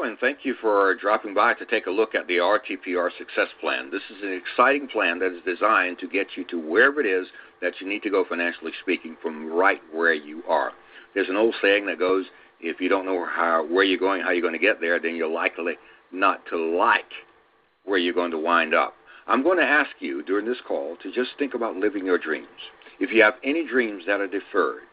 Hello, and thank you for dropping by to take a look at the RTPR Success Plan. This is an exciting plan that is designed to get you to wherever it is that you need to go financially speaking from right where you are. There's an old saying that goes, if you don't know where you're going, how you're going to get there, then you're likely not to like where you're going to wind up. I'm going to ask you during this call to just think about living your dreams. If you have any dreams that are deferred,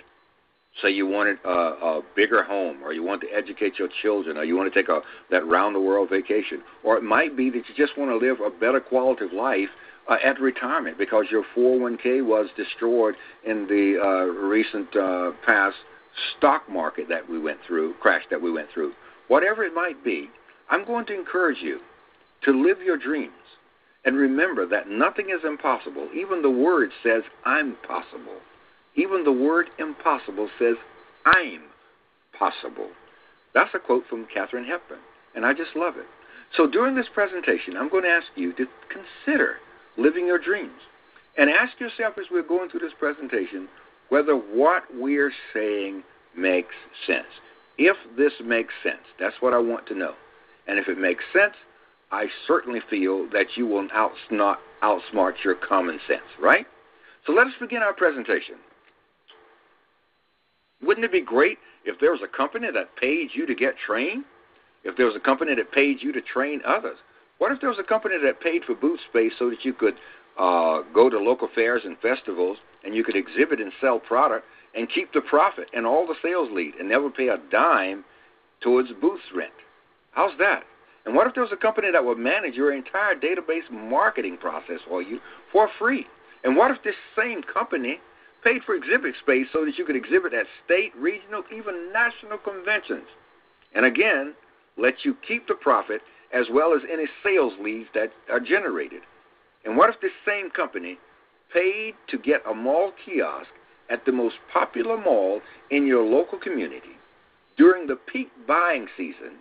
say you wanted a bigger home, or you want to educate your children, or you want to take that round-the-world vacation, or it might be that you just want to live a better quality of life at retirement because your 401k was destroyed in the recent past stock market that we went through, crash that we went through. Whatever it might be, I'm going to encourage you to live your dreams. And remember that nothing is impossible. Even the word says, I'm possible. Even the word impossible says, I'm possible. That's a quote from Katharine Hepburn, and I just love it. So during this presentation, I'm going to ask you to consider living your dreams. And ask yourself as we're going through this presentation whether what we're saying makes sense. If this makes sense, that's what I want to know. And if it makes sense, I certainly feel that you will outsmart your common sense, right? So let us begin our presentation. Wouldn't it be great if there was a company that paid you to get trained? If there was a company that paid you to train others? What if there was a company that paid for booth space so that you could go to local fairs and festivals and you could exhibit and sell product and keep the profit and all the sales lead and never pay a dime towards booth rent? How's that? And what if there was a company that would manage your entire database marketing process for you for free? And what if this same company paid for exhibit space so that you could exhibit at state, regional, even national conventions? And again, let you keep the profit as well as any sales leads that are generated. And what if this same company paid to get a mall kiosk at the most popular mall in your local community during the peak buying season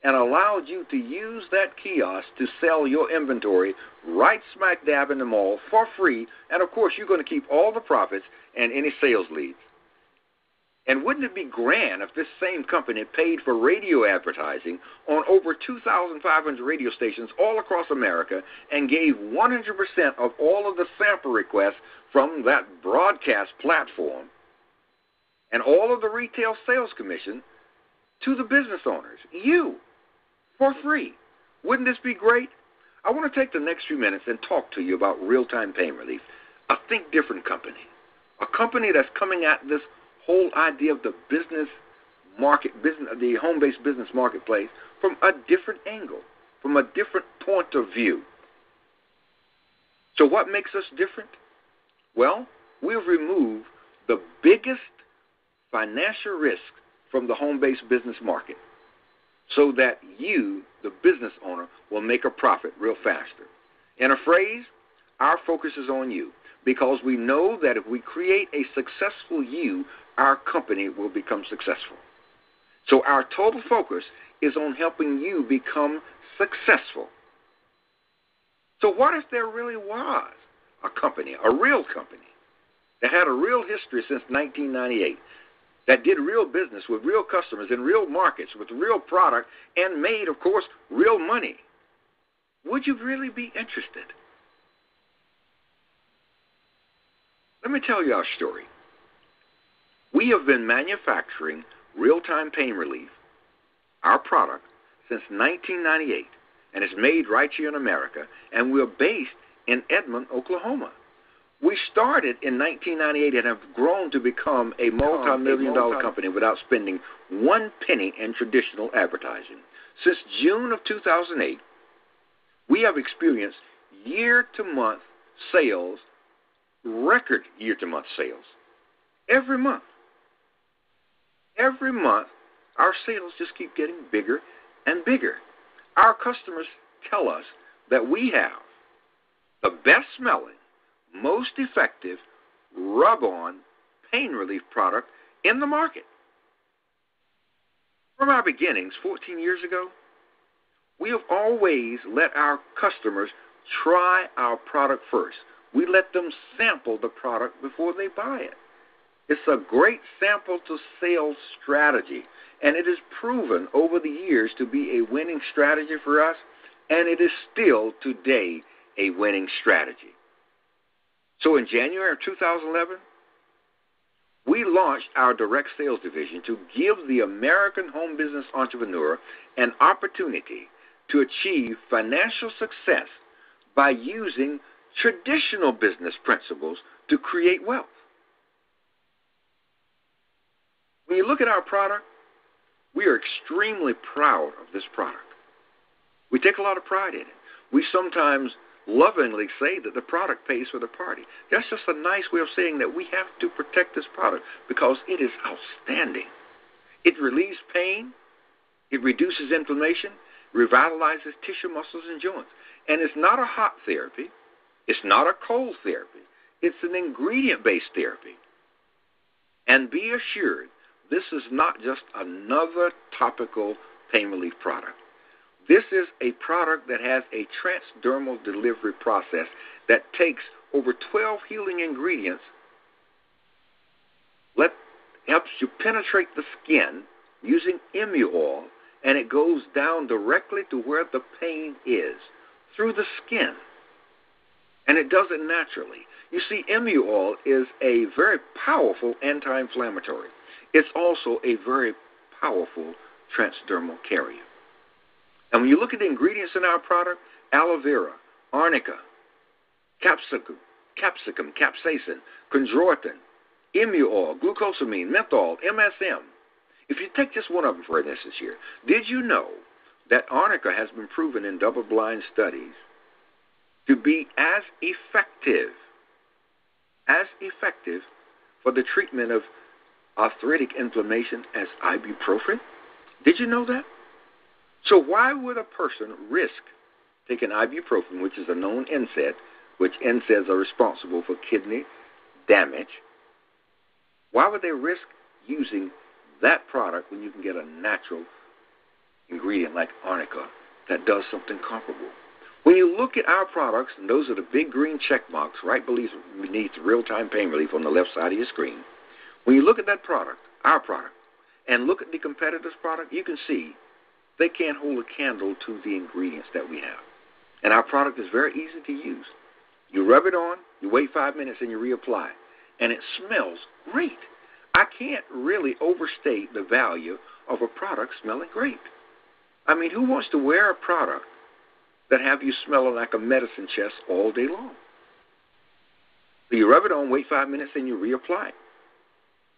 and allowed you to use that kiosk to sell your inventory right smack dab in the mall for free, and of course you're going to keep all the profits and any sales leads? And wouldn't it be grand if this same company paid for radio advertising on over 2,500 radio stations all across America and gave 100% of all of the sample requests from that broadcast platform and all of the retail sales commission to the business owners, you, for free? Wouldn't this be great? I want to take the next few minutes and talk to you about real-time pain relief, a think different company, a company that's coming at this whole idea of the business market, the home-based business marketplace from a different angle, from a different point of view. So what makes us different? Well, we've removed the biggest financial risk from the home-based business market so that you, the business owner, will make a profit real faster. In a phrase, our focus is on you, because we know that if we create a successful you, our company will become successful. So our total focus is on helping you become successful. So what if there really was a company, a real company, that had a real history since 1998, that did real business with real customers in real markets with real product and made, of course, real money? Would you really be interested? Let me tell you our story. We have been manufacturing real-time pain relief, our product, since 1998, and it's made right here in America, and we're based in Edmond, Oklahoma. We started in 1998 and have grown to become a multi-million-dollar company without spending one penny in traditional advertising. Since June of 2008, we have experienced year-to-month sales, record year-to-month sales, every month. Every month, our sales just keep getting bigger and bigger. Our customers tell us that we have the best-smelling, most effective rub-on pain relief product in the market. From our beginnings 14 years ago, we have always let our customers try our product first. We let them sample the product before they buy it. It's a great sample to sales strategy, and it is proven over the years to be a winning strategy for us, and it is still today a winning strategy. So in January of 2011, we launched our direct sales division to give the American home business entrepreneur an opportunity to achieve financial success by using traditional business principles to create wealth. When you look at our product, we are extremely proud of this product. We take a lot of pride in it. We sometimes lovingly say that the product pays for the party. That's just a nice way of saying that we have to protect this product because it is outstanding. It relieves pain, it reduces inflammation, revitalizes tissue, muscles, and joints. And it's not a hot therapy. It's not a cold therapy. It's an ingredient-based therapy. And be assured, this is not just another topical pain relief product. This is a product that has a transdermal delivery process that takes over 12 healing ingredients, helps you penetrate the skin using emu oil, and it goes down directly to where the pain is, through the skin. And it does it naturally. You see, emu oil is a very powerful anti-inflammatory. It's also a very powerful transdermal carrier. And when you look at the ingredients in our product, aloe vera, arnica, capsicum, capsaicin, chondroitin, emu oil, glucosamine, menthol, MSM. If you take just one of them for instance here, did you know that arnica has been proven in double-blind studies to be as effective for the treatment of arthritic inflammation as ibuprofen? Did you know that? So why would a person risk taking ibuprofen, which is a known NSAID, which NSAIDs are responsible for kidney damage? Why would they risk using that product when you can get a natural ingredient like arnica that does something comparable? When you look at our products, and those are the big green check marks right beneath real-time pain relief on the left side of your screen, when you look at that product, our product, and look at the competitor's product, you can see they can't hold a candle to the ingredients that we have. And our product is very easy to use. You rub it on, you wait 5 minutes, and you reapply. And it smells great. I can't really overstate the value of a product smelling great. I mean, who wants to wear a product that have you smelling like a medicine chest all day long? So you rub it on, wait 5 minutes, and you reapply.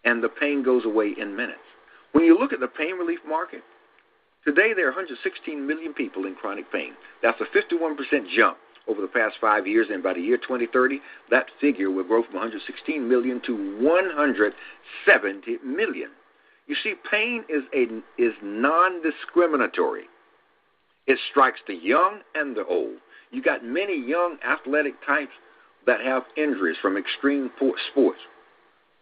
And the pain goes away in minutes. When you look at the pain relief market, today there are 116 million people in chronic pain. That's a 51% jump over the past 5 years, and by the year 2030, that figure will grow from 116 million to 170 million. You see, pain is non-discriminatory. It strikes the young and the old. You got many young athletic types that have injuries from extreme sports,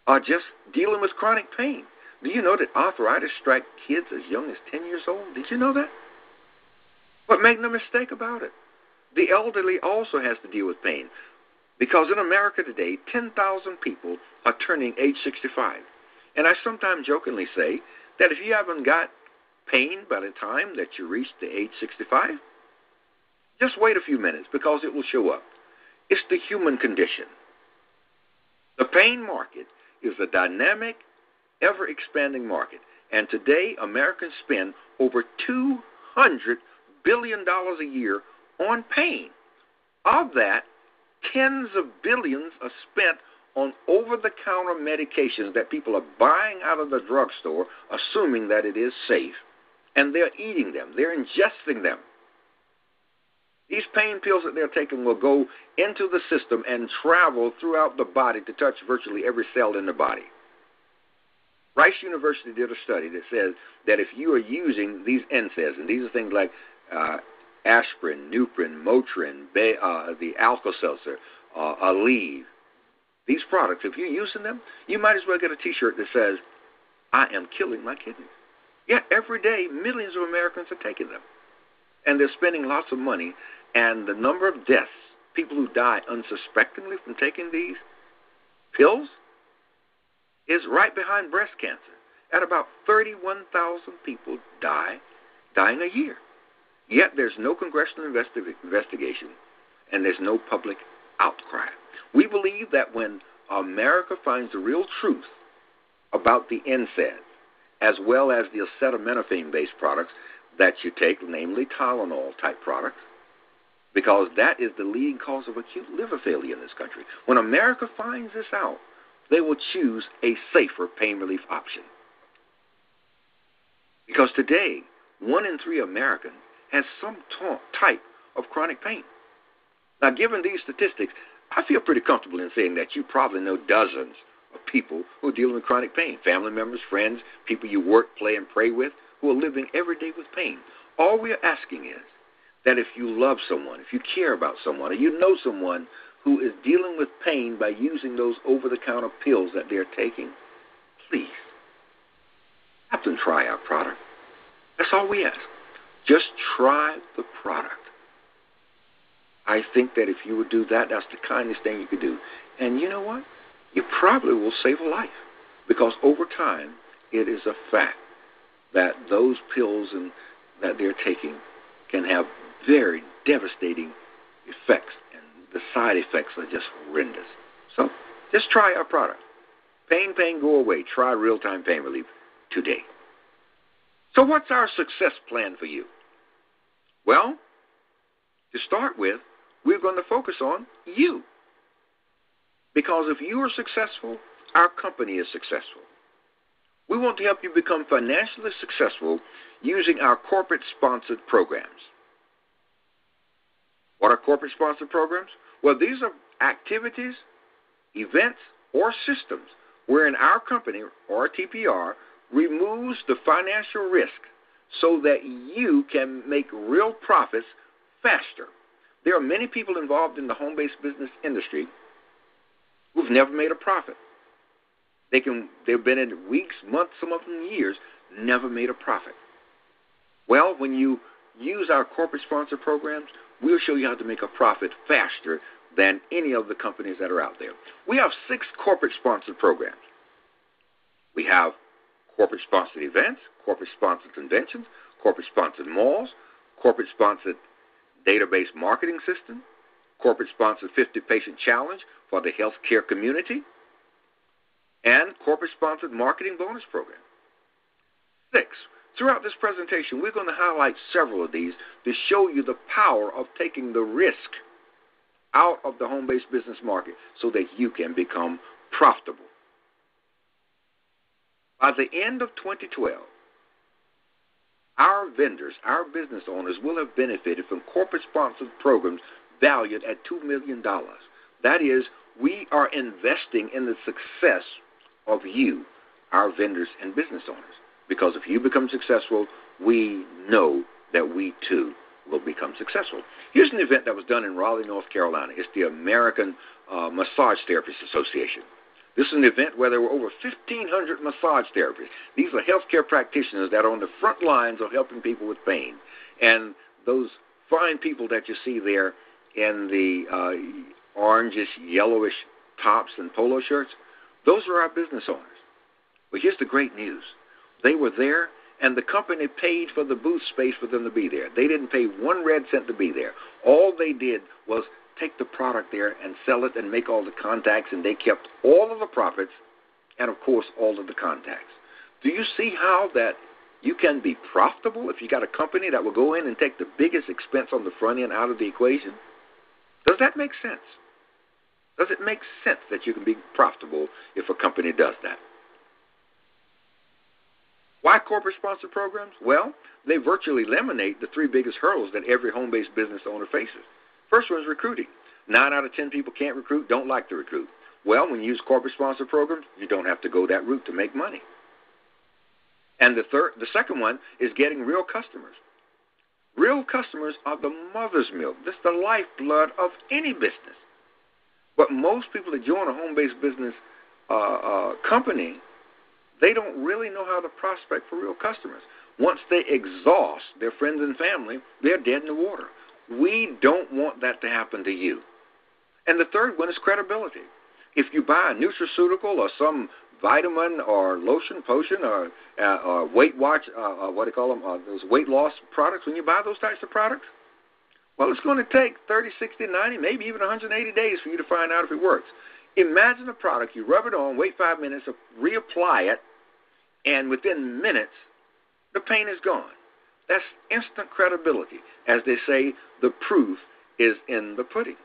are just dealing with chronic pain. Do you know that arthritis strikes kids as young as 10 years old? Did you know that? But make no mistake about it, the elderly also has to deal with pain, because in America today, 10,000 people are turning age 65. And I sometimes jokingly say that if you haven't got pain by the time that you reach the age 65, just wait a few minutes, because it will show up. It's the human condition. The pain market is a dynamic, ever-expanding market. And today, Americans spend over $200 billion a year on pain. Of that, tens of billions are spent on over-the-counter medications that people are buying out of the drugstore, assuming that it is safe. And they're eating them. They're ingesting them. These pain pills that they're taking will go into the system and travel throughout the body to touch virtually every cell in the body. Rice University did a study that says that if you are using these NSAIDs, and these are things like aspirin, Nuprin, Motrin, the Alka-Seltzer, Aleve, these products, if you're using them, you might as well get a T-shirt that says, "I am killing my kidneys." Yet every day, millions of Americans are taking them. And they're spending lots of money. And the number of deaths, people who die unsuspectingly from taking these pills, is right behind breast cancer. At about 31,000 people dying a year. Yet there's no congressional investigation and there's no public outcry. We believe that when America finds the real truth about the NSAID, as well as the acetaminophen-based products that you take, namely Tylenol-type products, because that is the leading cause of acute liver failure in this country. When America finds this out, they will choose a safer pain relief option. Because today, 1 in 3 Americans has some type of chronic pain. Now, given these statistics, I feel pretty comfortable in saying that you probably know dozens of people who are dealing with chronic pain, family members, friends, people you work, play, and pray with, who are living every day with pain. All we are asking is that if you love someone, if you care about someone, or you know someone who is dealing with pain by using those over-the-counter pills that they're taking, please, have them try our product. That's all we ask. Just try the product. I think that if you would do that, that's the kindest thing you could do. And you know what? You probably will save a life, because over time, it is a fact that those pills that they're taking can have very devastating effects, and the side effects are just horrendous. So just try our product. Pain, go away. Try real-time pain relief today. So what's our success plan for you? Well, to start with, we're going to focus on you. Because if you are successful, our company is successful. We want to help you become financially successful using our corporate-sponsored programs. What are corporate-sponsored programs? Well, these are activities, events, or systems wherein our company, RTPR, removes the financial risk so that you can make real profits faster. There are many people involved in the home-based business industry who've never made a profit. They've been in weeks, months, some of them years, never made a profit. Well, when you use our corporate sponsor programs, we'll show you how to make a profit faster than any of the companies that are out there. We have 6 corporate sponsored programs. We have corporate sponsored events, corporate sponsored conventions, corporate sponsored malls, corporate sponsored database marketing system, corporate sponsored 50 patient challenge for the healthcare community, and corporate sponsored marketing bonus program. 6. Throughout this presentation, we're going to highlight several of these to show you the power of taking the risk out of the home-based business market so that you can become profitable. By the end of 2012, our vendors, our business owners will have benefited from corporate-sponsored programs valued at $2 million. That is, we are investing in the success of you, our vendors and business owners. Because if you become successful, we know that we too will become successful. Here's an event that was done in Raleigh, North Carolina. It's the American Massage Therapists Association. This is an event where there were over 1,500 massage therapists. These are healthcare practitioners that are on the front lines of helping people with pain. And those fine people that you see there in the orangish, yellowish tops and polo shirts, those are our business owners. But here's the great news. They were there, and the company paid for the booth space for them to be there. They didn't pay 1 red cent to be there. All they did was take the product there and sell it and make all the contacts, and they kept all of the profits and, of course, all of the contacts. Do you see how that you can be profitable if you got a company that will go in and take the biggest expense on the front end out of the equation? Does that make sense? Does it make sense that you can be profitable if a company does that? Why corporate-sponsored programs? Well, they virtually eliminate the 3 biggest hurdles that every home-based business owner faces. First one is recruiting. 9 out of 10 people can't recruit, don't like to recruit. Well, when you use corporate-sponsored programs, you don't have to go that route to make money. And the second one is getting real customers. Real customers are the mother's milk. This is the lifeblood of any business. But most people that join a home-based business company, they don't really know how to prospect for real customers. Once they exhaust their friends and family, they're dead in the water. We don't want that to happen to you. And the third one is credibility. If you buy a nutraceutical or some vitamin or lotion, potion, or Weight Watch, what do you call them, those weight loss products, when you buy those types of products, well, it's going to take 30, 60, 90, maybe even 180 days for you to find out if it works. Imagine a product, you rub it on, wait 5 minutes, reapply it, and within minutes, the pain is gone. That's instant credibility. As they say, the proof is in the pudding.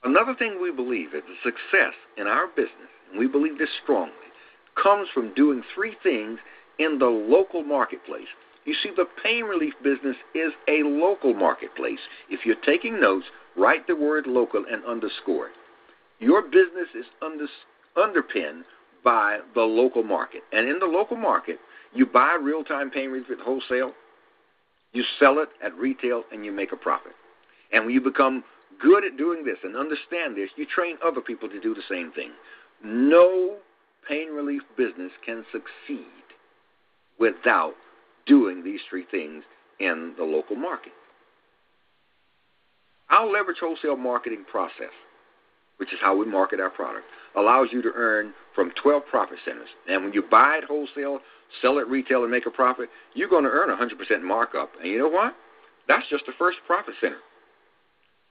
Another thing we believe is the success in our business, and we believe this strongly, comes from doing three things in the local marketplace. You see, the pain relief business is a local marketplace. If you're taking notes, write the word local and underscore it. Your business is underpinned by the local market. And in the local market, you buy real-time pain relief at wholesale, you sell it at retail, and you make a profit. And when you become good at doing this and understand this, you train other people to do the same thing. No pain relief business can succeed without doing these three things in the local market. Our leverage wholesale marketing process, which is how we market our product, allows you to earn from 12 profit centers. And when you buy at wholesale, sell at retail, and make a profit, you're going to earn 100% markup. And you know what? That's just the first profit center.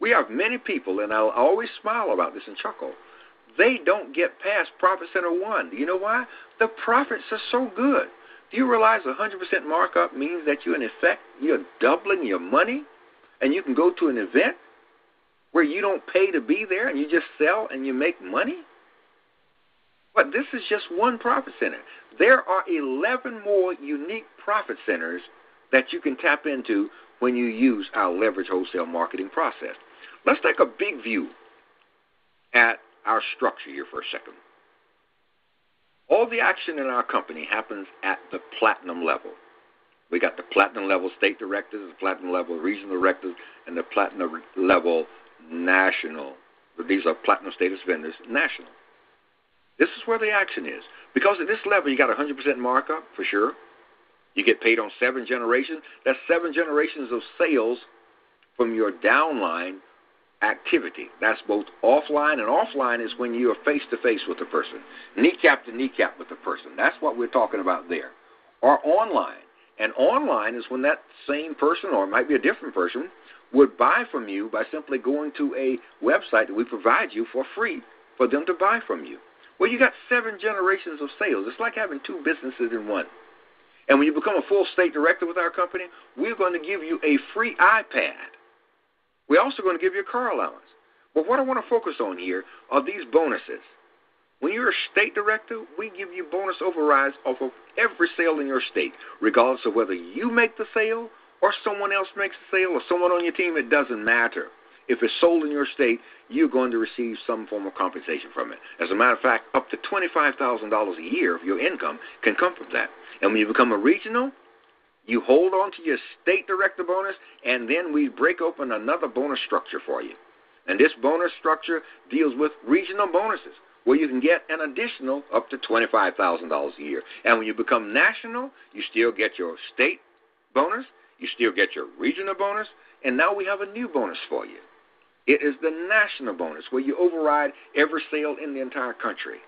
We have many people, and I'll always smile about this and chuckle, they don't get past profit center 1. Do you know why? The profits are so good. Do you realize 100% markup means that you, in effect, you're doubling your money, and you can go to an event where you don't pay to be there and you just sell and you make money? But this is just one profit center. There are 11 more unique profit centers that you can tap into when you use our leverage wholesale marketing process. Let's take a big view at our structure here for a second. All the action in our company happens at the platinum level. We got the platinum level state directors, the platinum level regional directors, and the platinum level national. These are platinum status vendors, national. This is where the action is. Because at this level, you got 100% markup, for sure. You get paid on 7 generations. That's 7 generations of sales from your downline activity. That's both offline, and offline is when you are face-to-face with the person, kneecap to kneecap with the person. That's what we're talking about there. Or online. And online is when that same person, or it might be a different person, would buy from you by simply going to a website that we provide you for free for them to buy from you. Well, you got 7 generations of sales. It's like having 2 businesses in one. And when you become a full state director with our company, we're going to give you a free iPad. We're also going to give you a car allowance. But what I want to focus on here are these bonuses. When you're a state director, we give you bonus overrides off of every sale in your state, regardless of whether you make the sale or someone else makes the sale or someone on your team. It doesn't matter. If it's sold in your state, you're going to receive some form of compensation from it. As a matter of fact, up to $25,000 a year of your income can come from that. And when you become a regional, you hold on to your state director bonus, and then we break open another bonus structure for you. And this bonus structure deals with regional bonuses, where you can get an additional up to $25,000 a year. And when you become national, you still get your state bonus, you still get your regional bonus, and now we have a new bonus for you. It is the national bonus, where you override every sale in the entire country.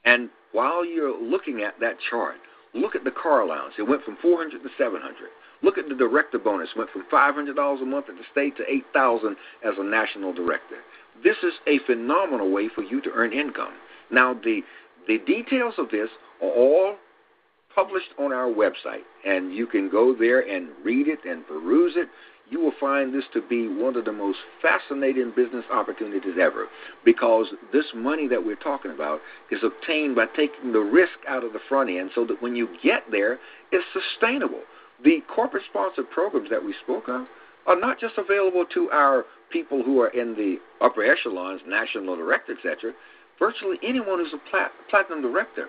And while you're looking at that chart, look at the car allowance. It went from $400 to $700. Look at the director bonus. It went from $500 a month at the state to $8,000 as a national director. This is a phenomenal way for you to earn income. Now, the details of this are all published on our website, and you can go there and read it and peruse it. You will find this to be one of the most fascinating business opportunities ever, because this money that we're talking about is obtained by taking the risk out of the front end so that when you get there, it's sustainable. The corporate sponsored programs that we spoke of are not just available to our people who are in the upper echelons, national director, etc. Virtually anyone who's a platinum director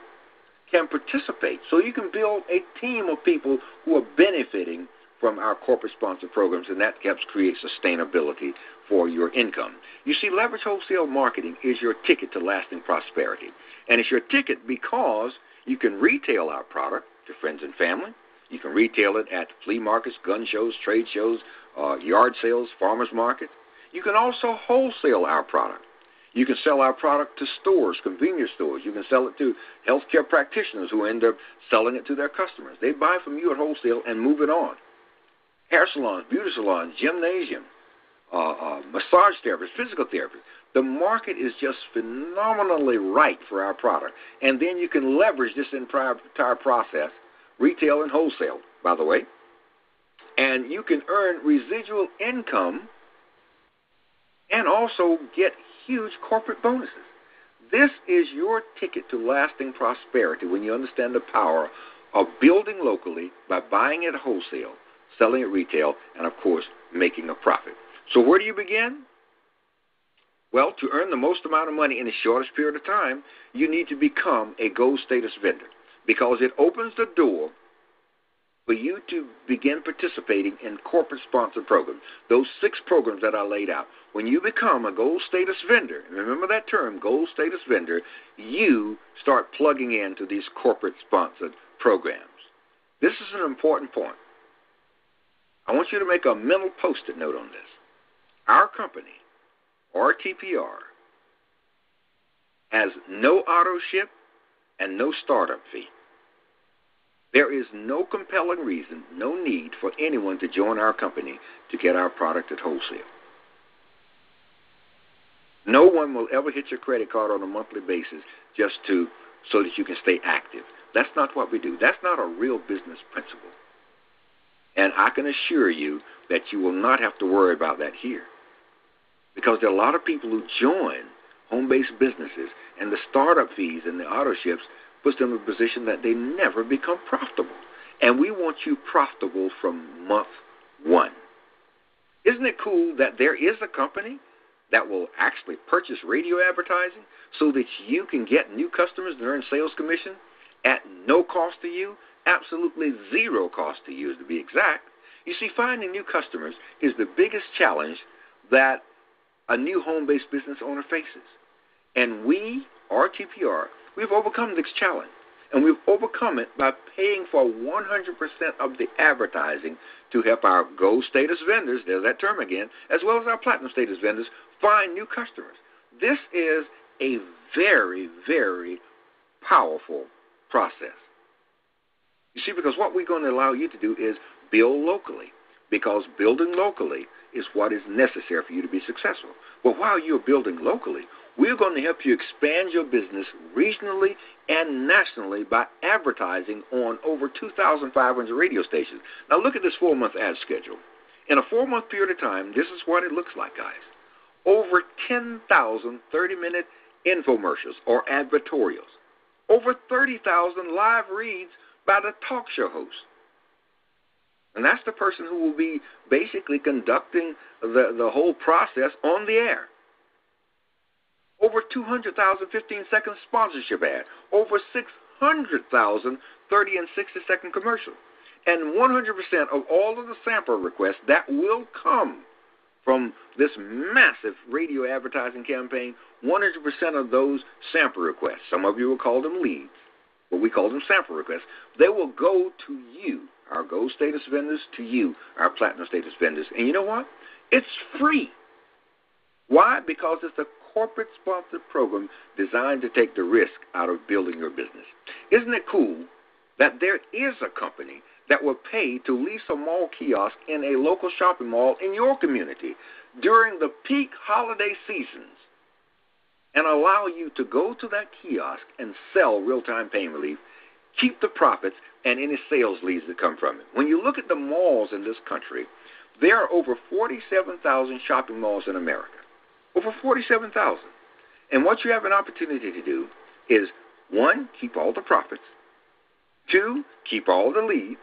can participate. So you can build a team of people who are benefiting from our corporate sponsored programs, and that helps create sustainability for your income. You see, leverage wholesale marketing is your ticket to lasting prosperity. And it's your ticket because you can retail our product to friends and family. You can retail it at flea markets, gun shows, trade shows, yard sales, farmers markets. You can also wholesale our product. You can sell our product to stores, convenience stores. You can sell it to healthcare practitioners who end up selling it to their customers. They buy from you at wholesale and move it on. Hair salons, beauty salons, gymnasium, massage therapy, physical therapy. The market is just phenomenally right for our product. And then you can leverage this entire process, retail and wholesale, by the way, and you can earn residual income and also get huge corporate bonuses. This is your ticket to lasting prosperity when you understand the power of building locally by buying at wholesale, selling at retail, and, of course, making a profit. So where do you begin? Well, to earn the most amount of money in the shortest period of time, you need to become a gold status vendor because it opens the door for you to begin participating in corporate-sponsored programs. Those 6 programs that I laid out. When you become a gold status vendor, and remember that term, gold status vendor, you start plugging into these corporate-sponsored programs. This is an important point. I want you to make a mental Post-it note on this. Our company, RTPR, has no auto ship and no startup fee. There is no compelling reason, no need for anyone to join our company to get our product at wholesale. No one will ever hit your credit card on a monthly basis just so that you can stay active. That's not what we do. That's not a real business principle. And I can assure you that you will not have to worry about that here. Because there are a lot of people who join home-based businesses, and the startup fees and the auto ships puts them in a position that they never become profitable. And we want you profitable from month 1. Isn't it cool that there is a company that will actually purchase radio advertising so that you can get new customers and earn sales commission at no cost to you? Absolutely 0 cost to you, to be exact. You see, finding new customers is the biggest challenge that a new home-based business owner faces. And we, RTPR, we've overcome this challenge. And we've overcome it by paying for 100% of the advertising to help our gold status vendors, there's that term again, as well as our platinum status vendors, find new customers. This is a very, very powerful process. You see, because what we're going to allow you to do is build locally, because building locally is what is necessary for you to be successful. But while you're building locally, we're going to help you expand your business regionally and nationally by advertising on over 2,500 radio stations. Now look at this 4-month ad schedule. In a 4-month period of time, this is what it looks like, guys. Over 10,000 30-minute infomercials or advertorials. Over 30,000 live reads by the talk show host. And that's the person who will be basically conducting the whole process on the air. Over 200,000 15-second sponsorship ad. Over 600,000 30 and 60-second commercials. And 100% of all of the sample requests that will come from this massive radio advertising campaign, 100% of those sample requests, some of you will call them leads, but we call them sample requests, they will go to you, our gold status vendors, to you, our platinum status vendors. And you know what? It's free. Why? Because it's a corporate-sponsored program designed to take the risk out of building your business. Isn't it cool that there is a company that will pay to lease a mall kiosk in a local shopping mall in your community during the peak holiday seasons and allow you to go to that kiosk and sell real-time pain relief, keep the profits, and any sales leads that come from it? When you look at the malls in this country, there are over 47,000 shopping malls in America. Over 47,000. And what you have an opportunity to do is, 1, keep all the profits. 2, keep all the leads.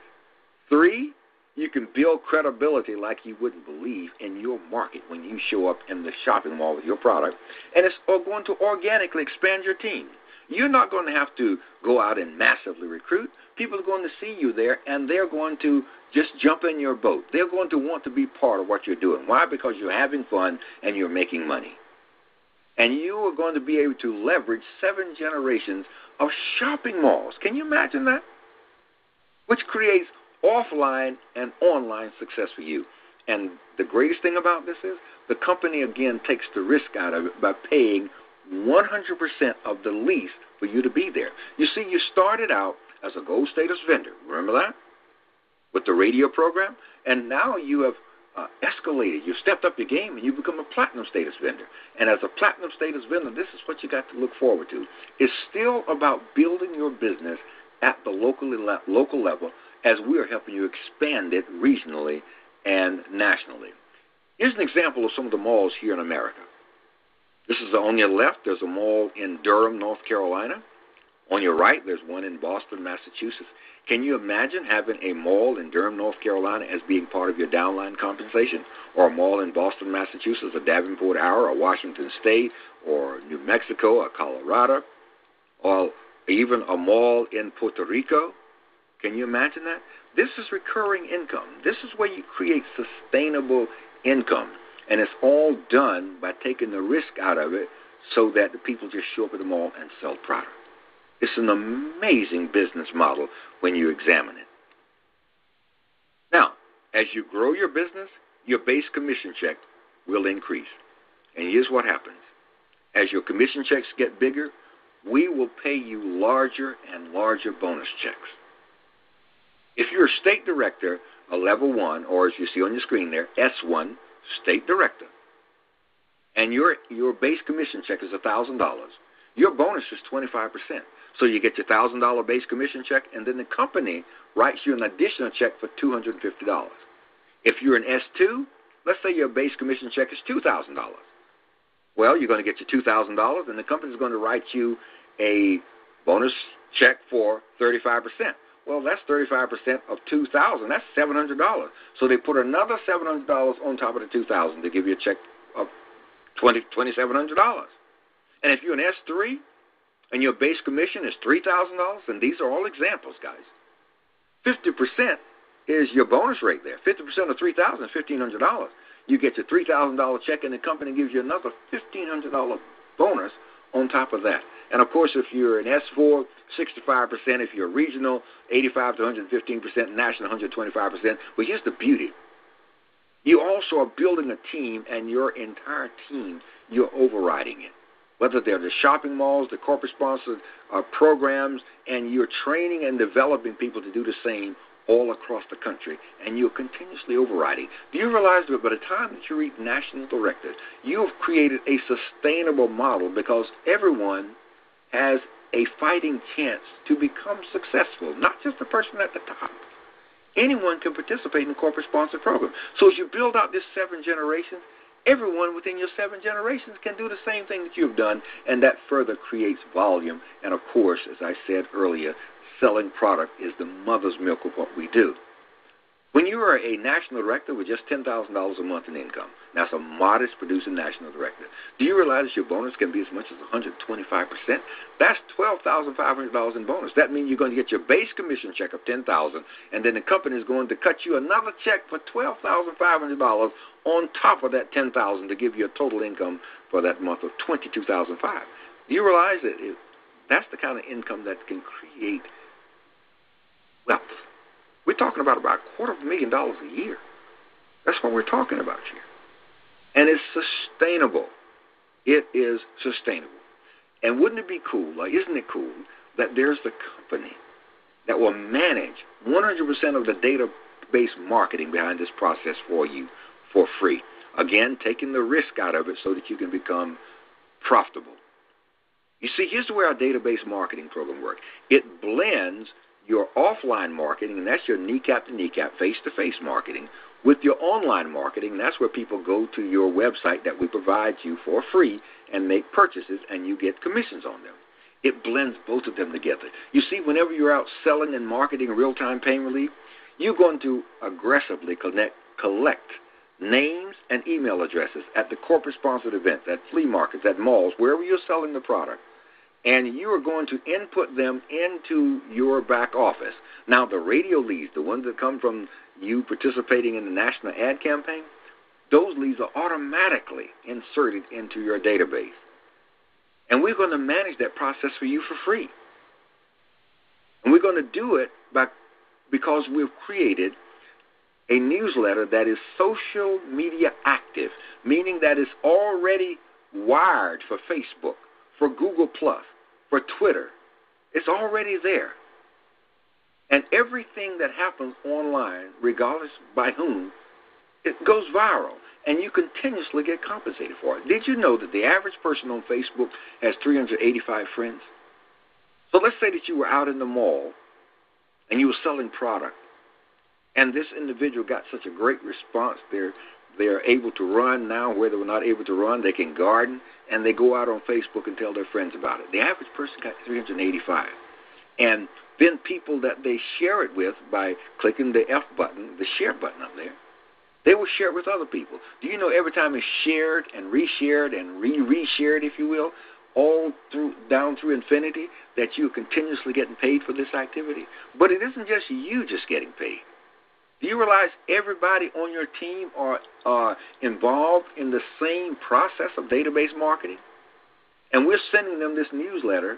3, you can build credibility like you wouldn't believe in your market when you show up in the shopping mall with your product. And it's going to organically expand your team. You're not going to have to go out and massively recruit. People are going to see you there, and they're going to just jump in your boat. They're going to want to be part of what you're doing. Why? Because you're having fun and you're making money. And you are going to be able to leverage 7 generations of shopping malls. Can you imagine that? Which creates offline and online success for you. And the greatest thing about this is the company, again, takes the risk out of it by paying 100% of the lease for you to be there. You see, you started out as a gold status vendor. Remember that? With the radio program. And now you have escalated. You've stepped up your game and you've become a platinum status vendor. And as a platinum status vendor, this is what you got to look forward to. It's still about building your business at the local level as we are helping you expand it regionally and nationally. Here's an example of some of the malls here in America. This is on your left. There's a mall in Durham, North Carolina. On your right, there's one in Boston, Massachusetts. Can you imagine having a mall in Durham, North Carolina as being part of your downline compensation? Or a mall in Boston, Massachusetts, or Davenport, Iowa, or Washington State, or New Mexico, or Colorado, or even a mall in Puerto Rico? Can you imagine that? This is recurring income. This is where you create sustainable income. And it's all done by taking the risk out of it so that the people just show up at the mall and sell product. It's an amazing business model when you examine it. Now, as you grow your business, your base commission check will increase. And here's what happens. As your commission checks get bigger, we will pay you larger and larger bonus checks. If you're a state director, a level 1, or as you see on your screen there, S1, state director, and your base commission check is $1,000, your bonus is 25%. So you get your $1,000 base commission check, and then the company writes you an additional check for $250. If you're an S2, let's say your base commission check is $2,000. Well, you're going to get your $2,000, and the company is going to write you a bonus check for 35%. Well, that's 35% of $2,000. That's $700. So they put another $700 on top of the $2,000 to give you a check of $2,700. And if you're an S3 and your base commission is $3,000, and these are all examples, guys, 50% is your bonus rate there. 50% of $3,000 is $1,500. You get your $3,000 check, and the company gives you another $1,500 bonus on top of that. And, of course, if you're an S4, 65%. If you're regional, 85 to 115%. National, 125%. But here's the beauty. You also are building a team, and your entire team, you're overriding it. Whether they're the shopping malls, the corporate-sponsored programs, and you're training and developing people to do the same all across the country, and you're continuously overriding. Do you realize that by the time that you reach national director, you have created a sustainable model because everyone has a fighting chance to become successful, not just the person at the top. Anyone can participate in the corporate-sponsored program. So as you build out this 7 generations, everyone within your 7 generations can do the same thing that you've done, and that further creates volume. And, of course, as I said earlier, selling product is the mother's milk of what we do. When you are a national director with just $10,000 a month in income, that's a modest producing national director, do you realize your bonus can be as much as 125%? That's $12,500 in bonus. That means you're going to get your base commission check of $10,000, and then the company is going to cut you another check for $12,500 on top of that $10,000 to give you a total income for that month of $22,500. Do you realize that that's the kind of income that can create wealth? We're talking about $250,000 a year. That's what we're talking about here. And it's sustainable. It is sustainable. And wouldn't it be cool, isn't it cool, that there's the company that will manage 100% of the database marketing behind this process for you for free? Again, taking the risk out of it so that you can become profitable. You see, here's the way our database marketing program works. It blends your offline marketing, and that's your kneecap-to-kneecap, face-to-face marketing, with your online marketing. That's where people go to your website that we provide you for free and make purchases, and you get commissions on them. It blends both of them together. You see, whenever you're out selling and marketing real-time pain relief, you're going to aggressively collect names and email addresses at the corporate-sponsored events, at flea markets, at malls, wherever you're selling the product. And you are going to input them into your back office. Now, the radio leads, the ones that come from you participating in the national ad campaign, those leads are automatically inserted into your database. And we're going to manage that process for you for free. And we're going to do it because we've created a newsletter that is social media active, meaning that it's already wired for Facebook, for Google+, for Twitter. It's already there. And everything that happens online, regardless by whom, it goes viral, and you continuously get compensated for it. Did you know that the average person on Facebook has 385 friends? So let's say that you were out in the mall and you were selling product, and this individual got such a great response. They're able to run now where they were not able to run. They can garden, and they go out on Facebook and tell their friends about it. The average person got 385. And then people that they share it with by clicking the F button, the share button up there, they will share it with other people. Do you know every time it's shared and reshared and re-reshared, if you will, all through down through infinity, that you're continuously getting paid for this activity? But it isn't just you just getting paid. Do you realize everybody on your team are involved in the same process of database marketing? And we're sending them this newsletter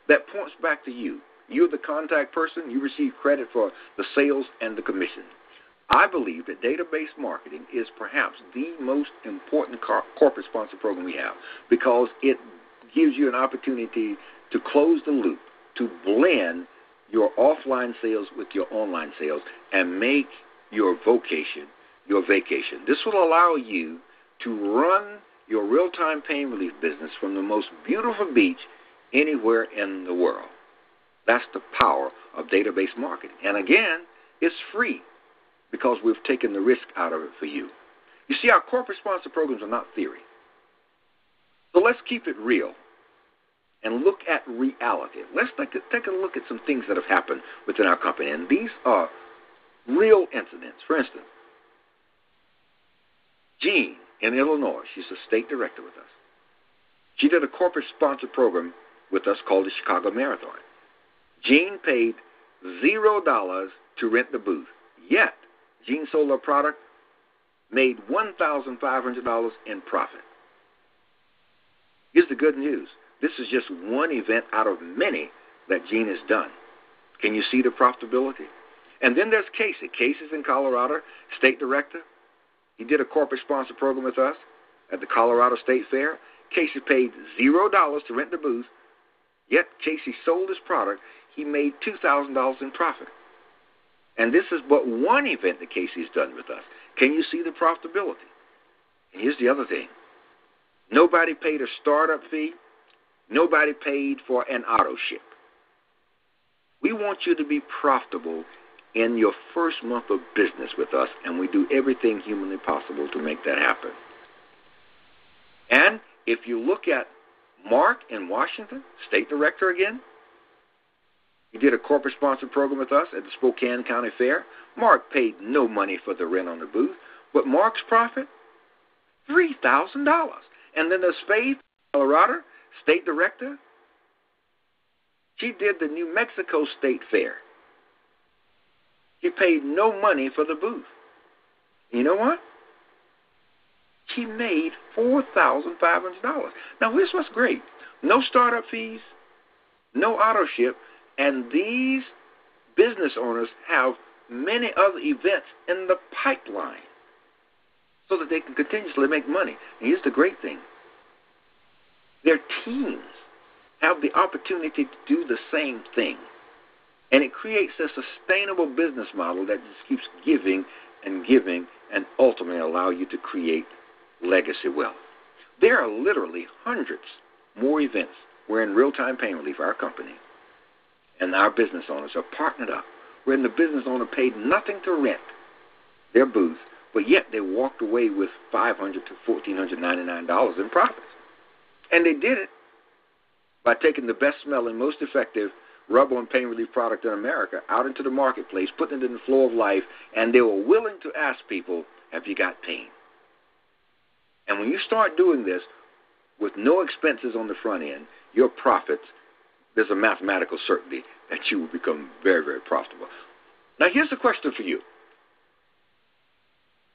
that points back to you. You're the contact person. You receive credit for the sales and the commission. I believe that database marketing is perhaps the most important corporate sponsor program we have, because it gives you an opportunity to close the loop, to blend your offline sales with your online sales and make your vocation your vacation. This will allow you to run your real-time pain relief business from the most beautiful beach anywhere in the world. That's the power of database marketing. And again, it's free because we've taken the risk out of it for you. You see, our corporate sponsor programs are not theory. So let's keep it real and look at reality. Let's take a look at some things that have happened within our company. And these are real incidents. For instance, Jean in Illinois, she's a state director with us. She did a corporate sponsor program with us called the Chicago Marathon. Jean paid $0 to rent the booth. Yet, Jean sold her product, made $1,500 in profit. Here's the good news. This is just one event out of many that Jean has done. Can you see the profitability? And then there's Casey. Casey's in Colorado, state director. He did a corporate sponsor program with us at the Colorado State Fair. Casey paid $0 to rent the booth, yet Casey sold his product. He made $2,000 in profit. And this is but one event that Casey's done with us. Can you see the profitability? And here's the other thing. Nobody paid a startup fee. Nobody paid for an auto ship. We want you to be profitable in your first month of business with us, and we do everything humanly possible to make that happen. And if you look at Mark in Washington, state director again, he did a corporate sponsor program with us at the Spokane County Fair. Mark paid no money for the rent on the booth, but Mark's profit, $3,000. And then there's Faith, Colorado, state director. She did the New Mexico State Fair. She paid no money for the booth. You know what? She made $4,500. Now, here's what's great. No startup fees, no auto ship, and these business owners have many other events in the pipeline so that they can continuously make money. And here's the great thing. Their teams have the opportunity to do the same thing. And it creates a sustainable business model that just keeps giving and ultimately allow you to create legacy wealth. There are literally hundreds more events wherein real-time pain relief, our company, and our business owners are partnered up, wherein the business owner paid nothing to rent their booth, but yet they walked away with $500 to $1,499 in profits. And they did it by taking the best-smelling, most effective rub-on pain relief product in America out into the marketplace, putting it in the flow of life, and they were willing to ask people, have you got pain? And when you start doing this with no expenses on the front end, your profits, there's a mathematical certainty that you will become very, very profitable. Now, here's the question for you.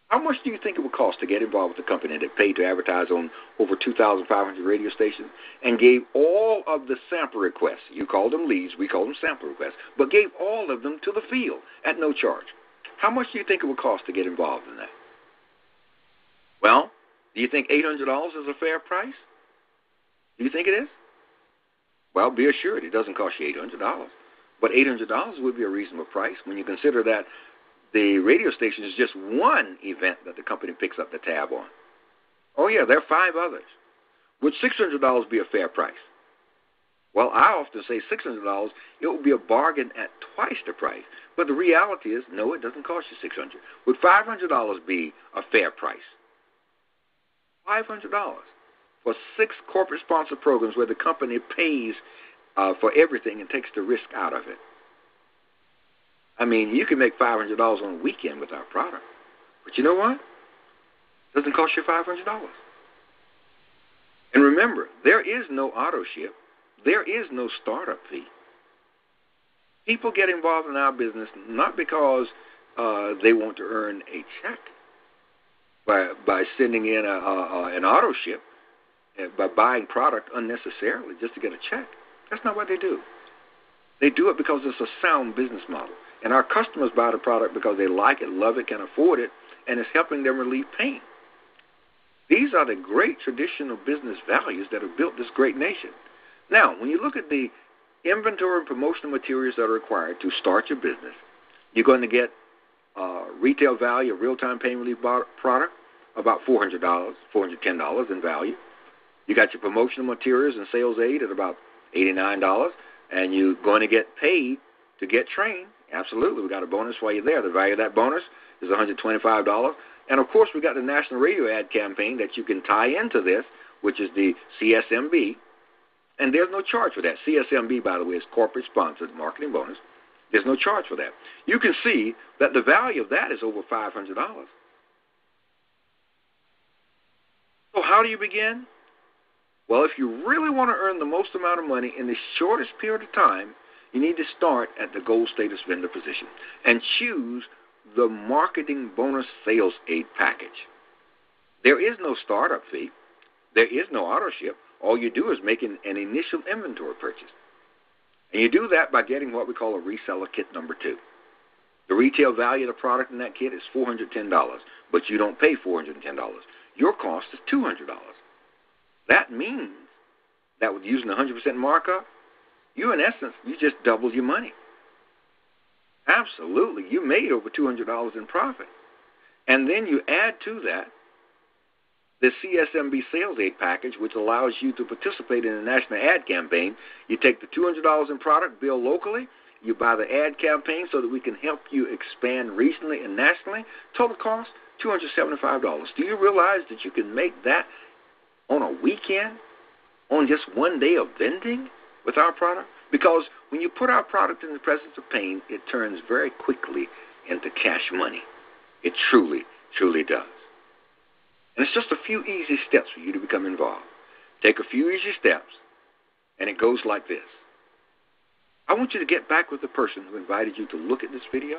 How much do you think it would cost to get involved with a company that paid to advertise on over 2,500 radio stations and gave all of the sample requests? You call them leads, we call them sample requests, but gave all of them to the field at no charge. How much do you think it would cost to get involved in that? Well, do you think $800 is a fair price? Do you think it is? Well, be assured it doesn't cost you $800. But $800 would be a reasonable price when you consider that the radio station is just one event that the company picks up the tab on. Oh, yeah, there are 5 others. Would $600 be a fair price? Well, I often say $600, it would be a bargain at twice the price. But the reality is, no, it doesn't cost you $600. Would $500 be a fair price? $500 for 6 corporate-sponsored programs where the company pays for everything and takes the risk out of it. I mean, you can make $500 on a weekend with our product. But you know what? It doesn't cost you $500. And remember, there is no auto ship. There is no startup fee. People get involved in our business not because they want to earn a check by sending in an auto ship, by buying product unnecessarily just to get a check. That's not what they do. They do it because it's a sound business model. And our customers buy the product because they like it, love it, can afford it, and it's helping them relieve pain. These are the great traditional business values that have built this great nation. Now, when you look at the inventory and promotional materials that are required to start your business, you're going to get retail value of real-time pain relief product, about $400, $410 in value. You got your promotional materials and sales aid at about $89, and you're going to get paid to get trained. Absolutely, we got a bonus while you're there. The value of that bonus is $125. And, of course, we got the national radio ad campaign that you can tie into this, which is the CSMB. And there's no charge for that. CSMB, by the way, is corporate-sponsored marketing bonus. There's no charge for that. You can see that the value of that is over $500. So how do you begin? Well, if you really want to earn the most amount of money in the shortest period of time, you need to start at the gold status vendor position and choose the marketing bonus sales aid package. There is no startup fee. There is no auto ship. All you do is make an initial inventory purchase. And you do that by getting what we call a reseller kit number 2. The retail value of the product in that kit is $410, but you don't pay $410. Your cost is $200. That means that with using 100% markup, in essence, you just doubled your money. Absolutely. You made over $200 in profit. And then you add to that the CSMB sales aid package, which allows you to participate in a national ad campaign. You take the $200 in product, bill locally, you buy the ad campaign so that we can help you expand regionally and nationally. Total cost, $275. Do you realize that you can make that on a weekend, on just one day of vending with our product? Because when you put our product in the presence of pain, it turns very quickly into cash money. It truly, truly does. And it's just a few easy steps for you to become involved. Take a few easy steps, and it goes like this. I want you to get back with the person who invited you to look at this video,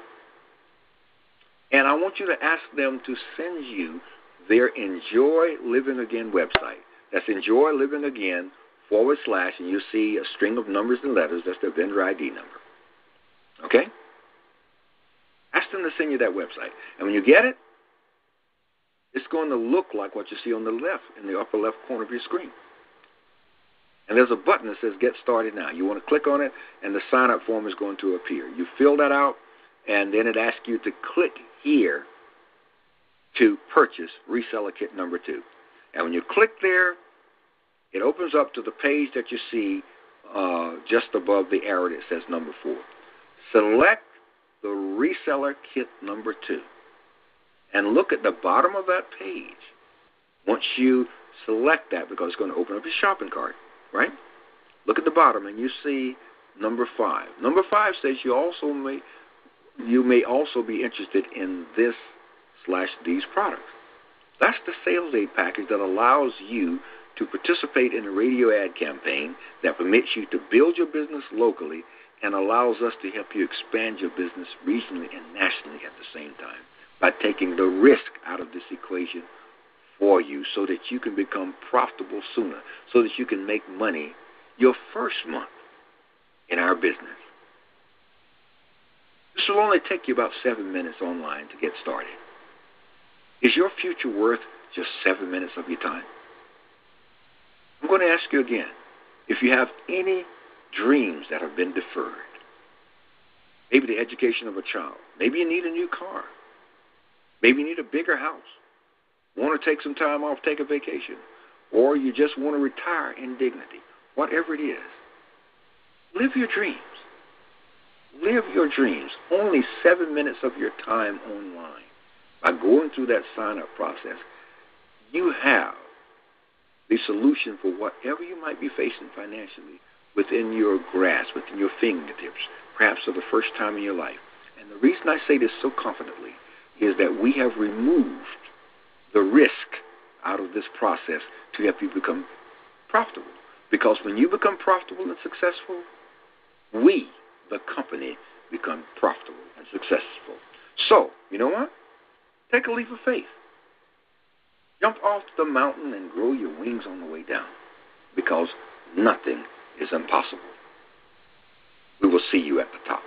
and I want you to ask them to send you their Enjoy Living Again website. That's Enjoy Living Again / and you'll see a string of numbers and letters. That's their vendor ID number. Okay? Ask them to send you that website. And when you get it, it's going to look like what you see on the left, in the upper left corner of your screen. And there's a button that says Get Started Now. You want to click on it, and the sign-up form is going to appear. You fill that out, and then it asks you to click here to purchase reseller kit number 2. And when you click there, it opens up to the page that you see just above the arrow that says number 4. Select the reseller kit number 2. And look at the bottom of that page. Once you select that, because it's going to open up your shopping cart, right? Look at the bottom, and you see number 5. Number 5 says you may also be interested in this/these products. That's the sales aid package that allows you to participate in a radio ad campaign that permits you to build your business locally and allows us to help you expand your business regionally and nationally at the same time by taking the risk out of this equation for you so that you can become profitable sooner, so that you can make money your first month in our business. This will only take you about 7 minutes online to get started. Is your future worth just 7 minutes of your time? I'm going to ask you again, if you have any dreams that have been deferred, maybe the education of a child, maybe you need a new car, maybe you need a bigger house, want to take some time off, take a vacation, or you just want to retire in dignity, whatever it is, live your dreams. Live your dreams. Only 7 minutes of your time online. By going through that sign-up process, you have the solution for whatever you might be facing financially within your grasp, within your fingertips, perhaps for the first time in your life. And the reason I say this so confidently is that we have removed the risk out of this process to help you become profitable. Because when you become profitable and successful, we, the company, become profitable and successful. So, you know what? Take a leap of faith. Jump off the mountain and grow your wings on the way down, because nothing is impossible. We will see you at the top.